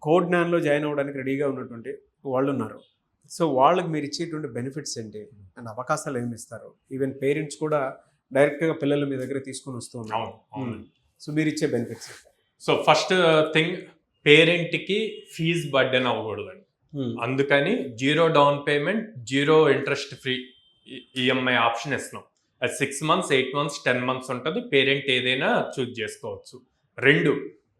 Code జ్ఞాన్లో join అవ్వడానికి రెడీగా ఉన్నటువంటి వాళ్ళు ఉన్నారు. సో వాళ్ళకి మీరు ఇచ్చేటువంటి బెనిఫిట్స్ ఏంటి అండ్ అవకాశాలు ఏమి ఇస్తారు? ఈవెన్ పేరెంట్స్ కూడా డైరెక్ట్గా పిల్లలు మీ దగ్గర తీసుకొని వస్తూ ఉన్నారు. సో మీరు ఇచ్చే బెనిఫిట్స్? సో ఫస్ట్ థింగ్, పేరెంట్కి ఫీజ్ బర్డెన్ అవ్వకూడదండి. అందుకని 0 down payment 0 interest free EMI option ఇస్తున్నాం. అది 6 months, 8 months, 10 months ఉంటుంది. పేరెంట్ ఏదైనా చూజ్ చేసుకోవచ్చు. 2,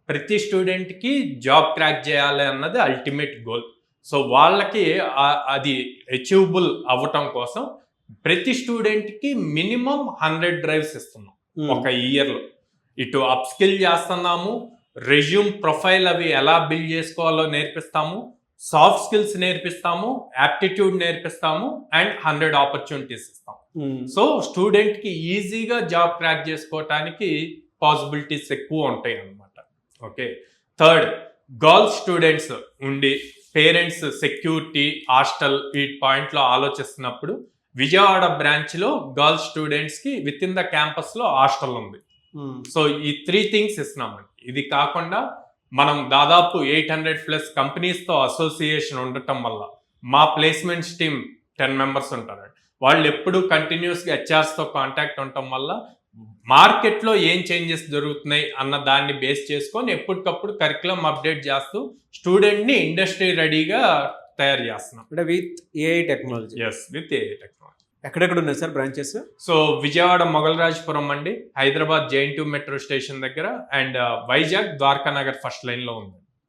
ప్రతి స్టూడెంట్కి జాబ్ క్రాక్ చేయాలి అన్నది అల్టిమేట్ గోల్. సో వాళ్ళకి అది అచీవబుల్ అవ్వటం కోసం ప్రతి స్టూడెంట్కి మినిమం 100 drives ఇస్తున్నాం ఒక ఇయర్లో. ఇటు అప్ స్కిల్ చేస్తున్నాము, రెజ్యూమ్ ప్రొఫైల్ అవి ఎలా బిల్డ్ చేసుకోవాలో నేర్పిస్తాము, సాఫ్ట్ స్కిల్స్ నేర్పిస్తాము, యాప్టిట్యూడ్ నేర్పిస్తాము, అండ్ 100 ఆపర్చునిటీస్ ఇస్తాం. సో స్టూడెంట్కి ఈజీగా జాబ్ క్రాక్ చేసుకోవటానికి పాసిబిలిటీస్ ఎక్కువ ఉంటాయి అన్నమాట. ఓకే. 3, గర్ల్స్ స్టూడెంట్స్ ఉండి పేరెంట్స్ సెక్యూరిటీ, హాస్టల్ ఈ పాయింట్లో ఆలోచిస్తున్నప్పుడు విజయవాడ బ్రాంచ్లో గర్ల్స్ స్టూడెంట్స్కి విత్ ఇన్ ద క్యాంపస్లో హాస్టల్ ఉంది. సో ఈ 3 things ఇస్తున్నామండి. ఇది కాకుండా మనం దాదాపు 800+ కంపెనీస్తో అసోసియేషన్ ఉండటం వల్ల మా ప్లేస్మెంట్స్ టీమ్ 10 members ఉంటారండి. వాళ్ళు ఎప్పుడు కంటిన్యూస్గా హెచ్ఆర్స్తో కాంటాక్ట్ ఉండటం వల్ల మార్కెట్లో ఏం చేంజెస్ జరుగుతున్నాయి అన్న దాన్ని బేస్ చేసుకొని ఎప్పటికప్పుడు కరికులం అప్డేట్ చేస్తూ స్టూడెంట్ని ఇండస్ట్రీ రెడీగా తయారు చేస్తున్నాం. అంటే with AI technology? Yes, with AI technology. ఎక్కడెక్కడ ఉన్నాయి sir branches? So Vijayawada Mogalrajpuram అండి, హైదరాబాద్ JN2 మెట్రో స్టేషన్ దగ్గర, అండ్ వైజాగ్ ద్వారకా నగర్ ఫస్ట్ లైన్లో ఉంది.